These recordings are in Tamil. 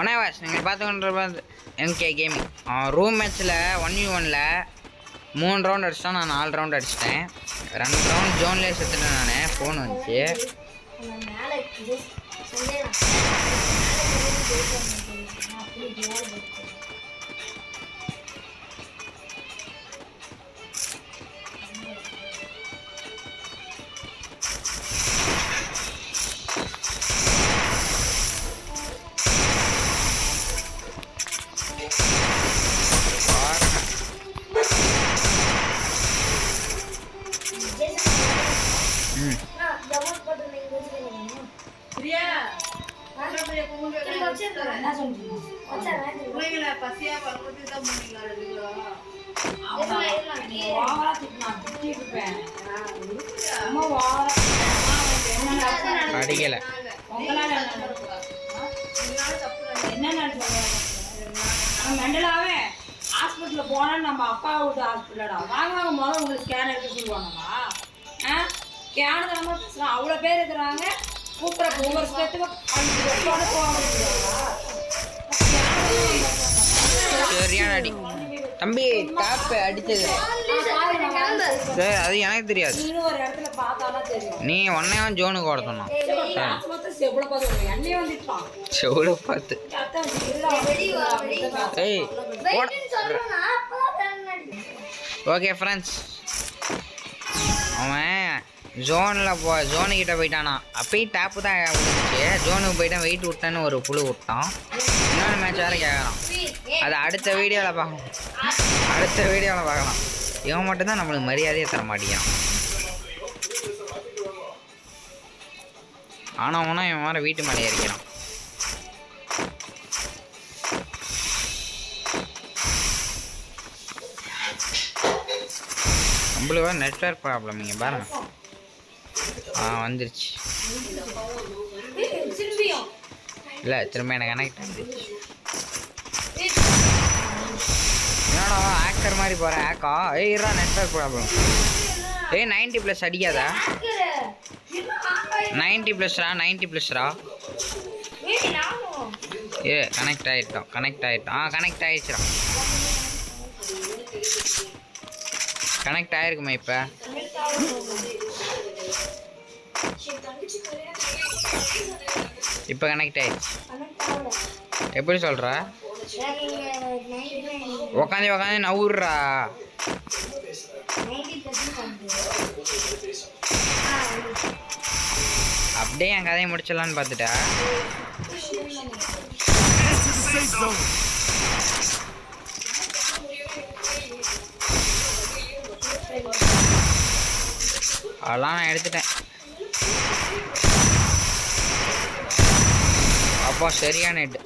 ஒனேவாஸ் நீங்கள் பார்த்துக்கொண்டு எம்கே கேமிங் ரூம் மேட்ச்சில் 1v1ல் 3 ரவுண்ட் அடிச்சிட்டோம். நான் 4 ரவுண்ட் அடிச்சிட்டேன். 2 ரவுண்ட் ஜோன்லேயே செத்துட்டேன். நான் ஃபோன் வந்துச்சு. அடிக்கல மெண்டலாவே ஹாஸ்பிட்டலில் போனால் நம்ம அப்பா விட்டு ஹாஸ்பிட்டலடா வாங்க முதல்ல உங்களுக்கு ஸ்கேன் எடுக்க சொல்லுவாங்கம்மா. ஸ்கேனு நம்ம பேசுகிறோம். அவ்வளோ பேர் இருக்கிறாங்க. கூப்பிட்ற ஒவ்வொரு ஸ்டேத்துக்கும் சரியான அடி தம்பி. டாப்பு அடிச்சது சரி, அது எனக்கு தெரியாது. ஒரு இடத்துல பார்த்தாலும் தெரியும். நீ ஒன்னையும் ஜோனுக்கு ஓடத்தணும். செவ்வளோ பார்த்து ஏய் ஓகே ஃப்ரெண்ட்ஸ், அவன் ஜோனுக்கிட்ட போயிட்டானா. அப்பயும் டேப்பு தான் விழுந்துச்சு. ஜோனுக்கு போயிட்டான். வெயிட் விட்டான்னு ஒரு புழு விட்டான். இன்னொன்று மேட்ச் வேறு கேட்கலாம். அது அடுத்த வீடியோவில் பார்க்கலாம். இவன் மட்டும்தான் நம்மளுக்கு மரியாதையே தர மாட்டேங்கிறான். ஆனால் இவன் வேறு வீட்டு மேலே ஏறிக்கிறான். நம்மளுக்கு நெட்வொர்க் ப்ராப்ளம் இங்கே பாருங்க. வந்துருச்சு. இல்லை திரும்ப எனக்கு கனெக்ட் வந்துருச்சு. என்னடா ஆக்கர் மாதிரி போகிற ஆக்கா? ஏய்ரா நெட்வொர்க் ப்ராப்ளம். 90+ அடிக்காதா? 90+ரா 90+ரா. கனெக்ட் ஆகிட்டோம். கனெக்ட் ஆகிடுச்சுடா. கனெக்ட் ஆகிருக்குமா இப்போ? இப்போ கனெக்ட் ஆயிடுச்சு. எப்படி சொல்கிற? உக்காந்து நவுர்றா. அப்படியே என் கதையை முடிச்சிடலான்னு பார்த்துட்டா. அதெல்லாம் நான் எடுத்துட்டேன். அப்பா சரியான ஹெட்.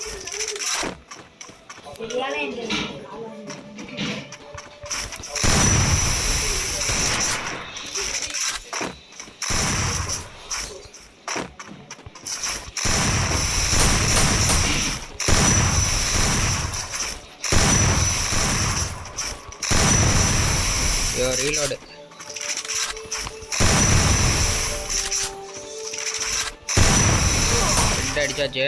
ரீலோடு. அடிச்சாச்சு.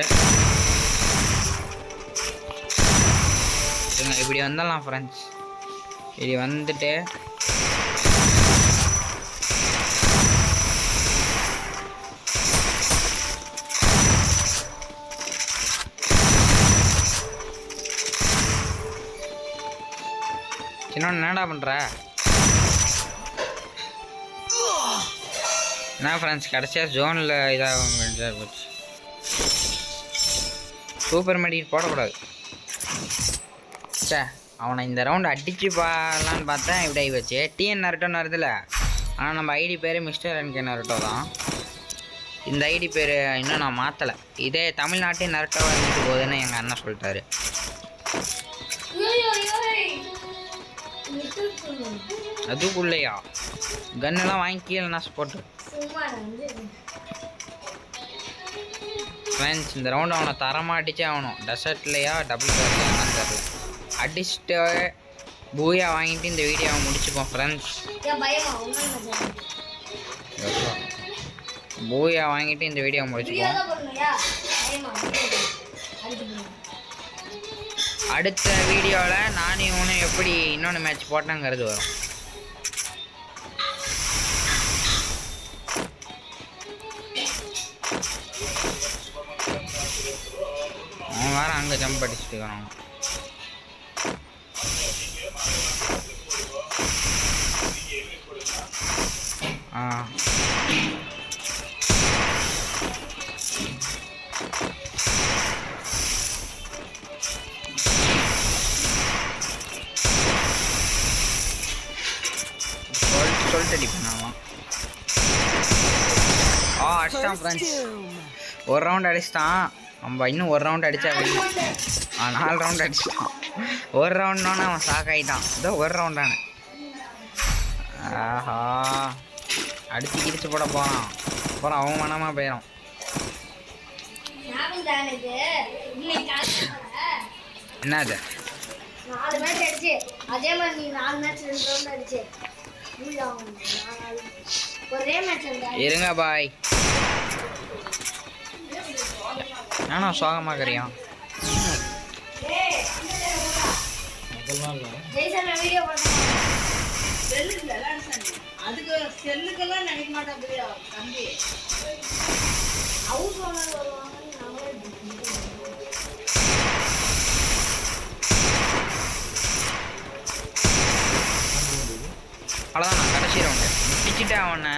இப்படி வந்துடலாம் ஃப்ரெண்ட்ஸ். இப்படி வந்துட்டு சின்ன என்னடா பண்ணுற? என்ன ஃப்ரெண்ட்ஸ், கடைசியாக ஜோனில் இதாக போச்சு. சூப்பர் மெடிக்கெட் போடக்கூடாது. சே, அவனை இந்த ரவுண்டு அடிச்சு பாடலான்னு பார்த்தேன். இப்படி ஆகி வச்சு டிஎன் நருட்டோன்னு வருதுல்ல. ஆனால் நம்ம ஐடி பேர் மிஸ்டர் என்கே நருட்டோ தான். இந்த ஐடி பேர் இன்னும் நான் மாற்றலை. இதே தமிழ்நாட்டே நருட்டோ வந்துட்டு போகுதுன்னு எங்கள் அண்ணன் சொல்லிட்டாரு. அதுக்குள்ளையா கன்னெல்லாம் வாங்கி கீழே நான் போட்டு ஃப்ரெண்ட்ஸ், இந்த ரவுண்டு அவனை தரமாக அடிச்சே ஆகணும். டெசர்ட்லையா டபுள் பேர்லையான்னு தெரியல. அடிச்சுட்டு பூயா வாங்கிட்டு இந்த வீடியோவை முடிச்சுப்போம் ஃப்ரெண்ட்ஸ். பூயா வாங்கிட்டு இந்த வீடியோவை முடிச்சுப்போம். அடுத்த வீடியோவில் நானும் இவனும் எப்படி இன்னொன்று மேட்ச் போட்டேங்கிறது வரும். அவன் வேறு அங்கே ஜம்ப் அடிச்சுட்டு இருக்கிறான். சொல்லிட்டு அடிப்பான். அடிச்சிட்டான் ஃப்ரெண்ட்ஸ். ஒரு ரவுண்ட் அடிச்சிட்டான். நம்ம இன்னும் ஒரு ரவுண்ட் அடித்தா 4 ரவுண்ட் அடிச்சிட்டான். ஒரு ரவுண்ட்னோன்னு அவன் ஷாக் ஆகிட்டான். இதோ ஒரு ரவுண்டானு. ஆஹா அடித்து கிடிச்சு போட போகிறான். அப்புறம் அவன் மனமாக போயிடும். என்னது 4 மேட்ச் அடிச்சு அதே மாதிரி நீ 4 மேட்ச் 2 ரவுண்ட் அடிச்சு ஒரே மேட்ச் இருங்க பாய். நானும் சோகமாகறியா வீடியோ அதுக்கு செல்லுக்கெல்லாம் நினைக்க மாட்டேன் தம்பி. ஹவுஸ் ஓனர் வருவாங்க. அவ்வளோதான். நான் கடைசி ரவுண்டு முடிச்சுட்டேன் அவனை.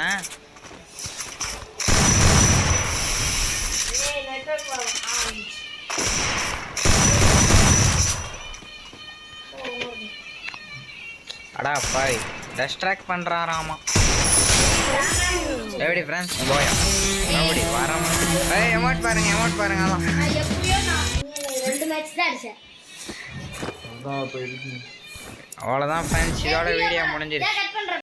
அடா பாய் டிஸ்ட்ராக்ட் பண்ணுறாராமா. எப்படி ஃப்ரெண்ட்ஸ் போயா அப்படி வராம எமௌண்ட் பாருங்க அதான். எப்படியோ நான் 2 மேட்ச் தான் அடிச்சேன். அவ்வளோதான் ஃப்ரெண்ட்ஸ், இதோட வீடியோ முடிஞ்சிருச்சு. கட் பண்றேன்.